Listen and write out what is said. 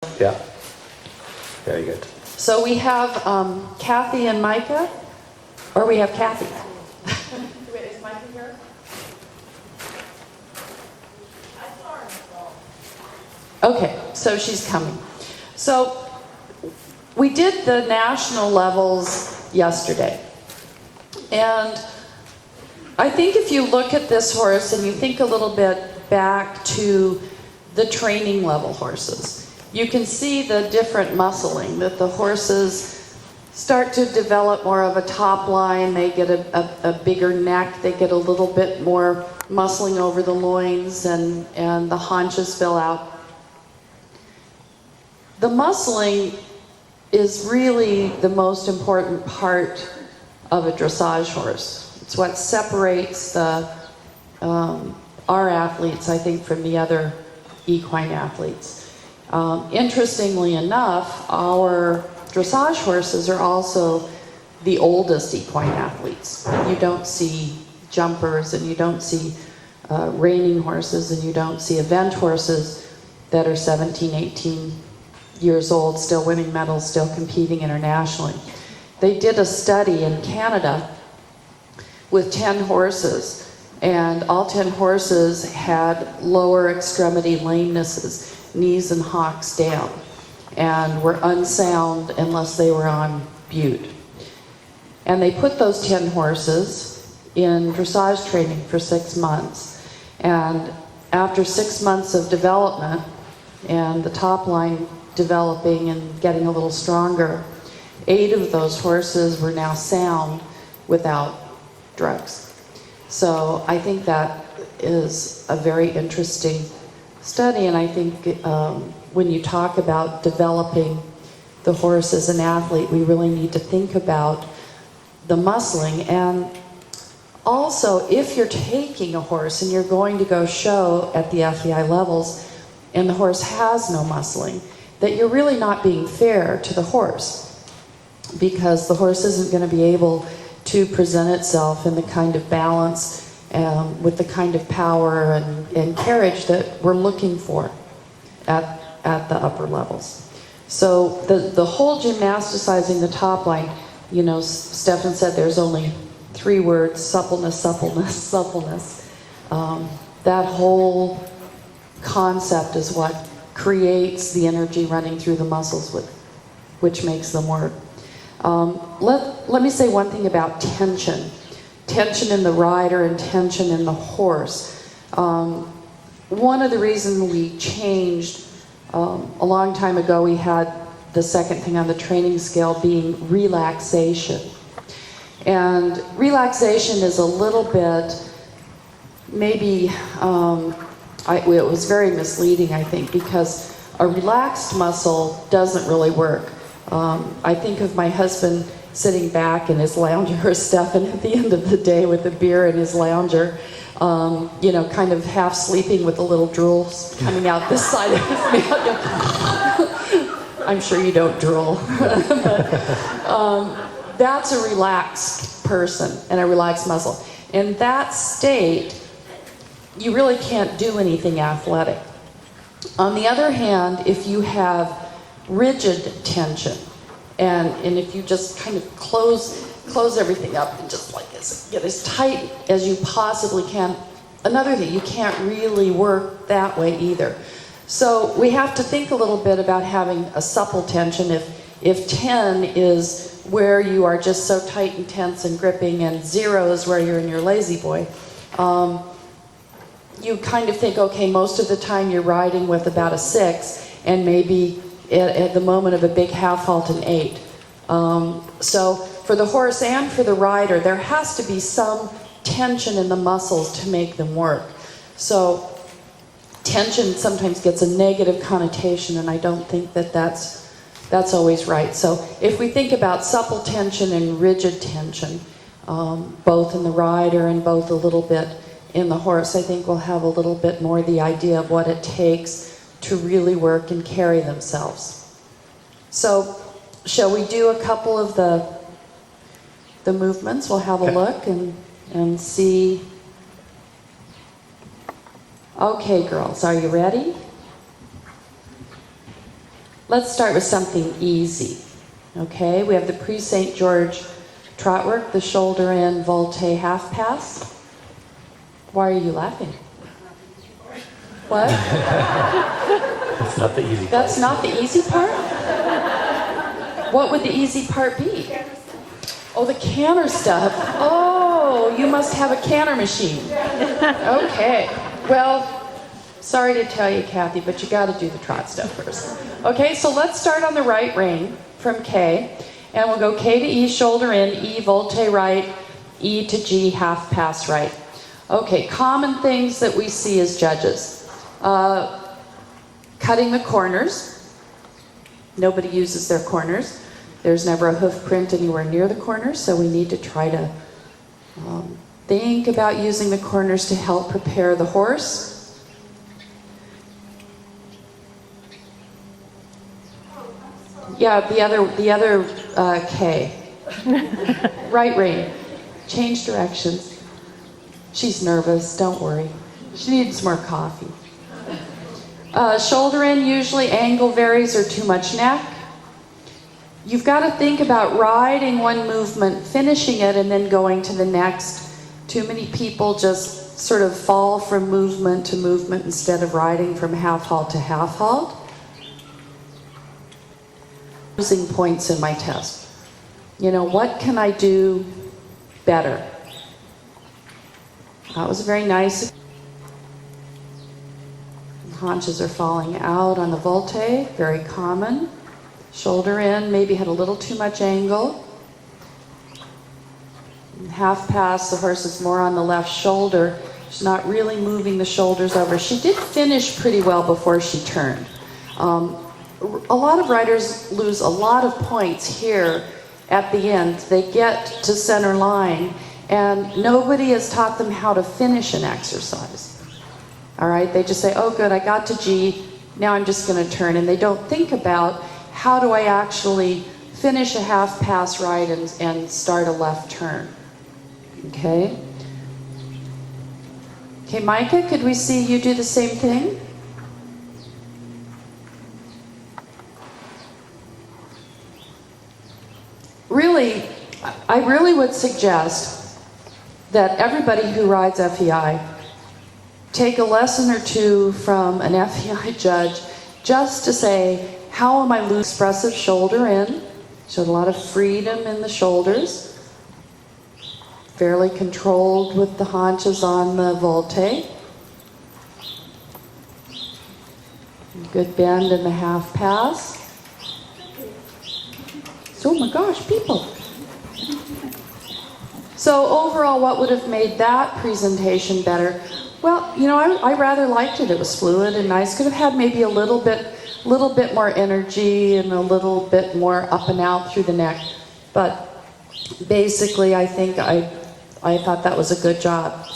Yeah. Very good. So we have Kathy and Mica, or we have Kathy. Is Mica here? Okay, so she's coming. So we did the national levels yesterday. And I think if you look at this horse and you think a little bit back to the training level horses, you can see the different muscling, that the horses start to develop more of a top line, they get a bigger neck, they get a little bit more muscling over the loins, and the haunches fill out. The muscling is really the most important part of a dressage horse. It's what separates our athletes, I think, from the other equine athletes. Interestingly enough, our dressage horses are also the oldest equine athletes. You don't see jumpers, and you don't see reining horses, and you don't see event horses that are 17, 18 years old, still winning medals, still competing internationally. They did a study in Canada with 10 horses, and all 10 horses had lower extremity lamenesses, knees and hocks down, and were unsound unless they were on bute. And they put those 10 horses in dressage training for 6 months. And after 6 months of development and the top line developing and getting a little stronger, 8 of those horses were now sound without drugs. So I think that is a very interesting study, and I think when you talk about developing the horse as an athlete, we really need to think about the muscling. And also, if you're taking a horse and you're going to go show at the FEI levels and the horse has no muscling, that you're really not being fair to the horse, because the horse isn't going to be able to present itself in the kind of balance with the kind of power and carriage that we're looking for at the upper levels. So the whole gymnasticizing the top line, you know, Steffen said there's only 3 words: suppleness, suppleness, suppleness. That whole concept is what creates the energy running through the muscles, which makes them work. Let me say one thing about tension. Tension in the rider and tension in the horse. One of the reasons we changed, a long time ago, we had the second thing on the training scale being relaxation. And relaxation is a little bit, maybe, it was very misleading, I think, because a relaxed muscle doesn't really work. I think of my husband sitting back in his lounger, or Steffen, at the end of the day with a beer in his lounger, you know, kind of half sleeping with a little drool coming out this side of his mouth. I'm sure you don't drool. But, that's a relaxed person and a relaxed muscle. In that state, you really can't do anything athletic. On the other hand, if you have rigid tension, and if you just kind of close everything up and just like get as tight as you possibly can. Another thing, you can't really work that way either. So we have to think a little bit about having a supple tension. If 10 is where you are just so tight and tense and gripping, and 0 is where you're in your lazy boy, you kind of think, okay, most of the time you're riding with about a 6, and maybe at the moment of a big half halt an 8. So for the horse and for the rider, there has to be some tension in the muscles to make them work. So tension sometimes gets a negative connotation, and I don't think that that's always right. So if we think about supple tension and rigid tension, both in the rider and both a little bit in the horse, I think we'll have a little bit more the idea of what it takes to really work and carry themselves. So, shall we do a couple of the movements? We'll have a look and see. Okay, girls, are you ready? Let's start with something easy. Okay, we have the Prix St. George trot work, the shoulder in volte half pass. Why are you laughing? What? That's not the easy part. That's not the easy part? What would the easy part be? Oh, the canter stuff. Oh, you must have a canter machine. Okay. Well, sorry to tell you, Kathy, but you got to do the trot stuff first. Okay, so let's start on the right rein from K. And we'll go K to E, shoulder in, E, volte right, E to G, half pass right. Okay, common things that we see as judges. Cutting the corners. Nobody uses their corners. There's never a hoof print anywhere near the corners, so we need to try to think about using the corners to help prepare the horse. Yeah, the other K. Right rein. Change directions. She's nervous, don't worry. She needs more coffee. Shoulder in, usually angle varies or too much neck. You've got to think about riding one movement, finishing it, and then going to the next. Too many people just sort of fall from movement to movement instead of riding from half halt to half halt. Losing points in my test. You know, what can I do better? That was very nice. Haunches are falling out on the volte, very common. Shoulder in, maybe had a little too much angle. Half pass, the horse is more on the left shoulder. She's not really moving the shoulders over. She did finish pretty well before she turned. A lot of riders lose a lot of points here at the end. They get to center line, and nobody has taught them how to finish an exercise. All right, they just say, oh good, I got to G, now I'm just going to turn, and they don't think about how do I actually finish a half pass right and start a left turn. Okay? Okay, Mica, could we see you do the same thing? Really, I really would suggest that everybody who rides FEI take a lesson or two from an FEI judge just to say, how am I losing expressive shoulder in? Showed a lot of freedom in the shoulders. Fairly controlled with the haunches on the volte. Good bend in the half pass. So, oh my gosh, people. So overall, what would have made that presentation better? Well, you know, I rather liked it. It was fluid and nice. Could have had maybe a little bit more energy and a little bit more up and out through the neck. But basically, I think I thought that was a good job.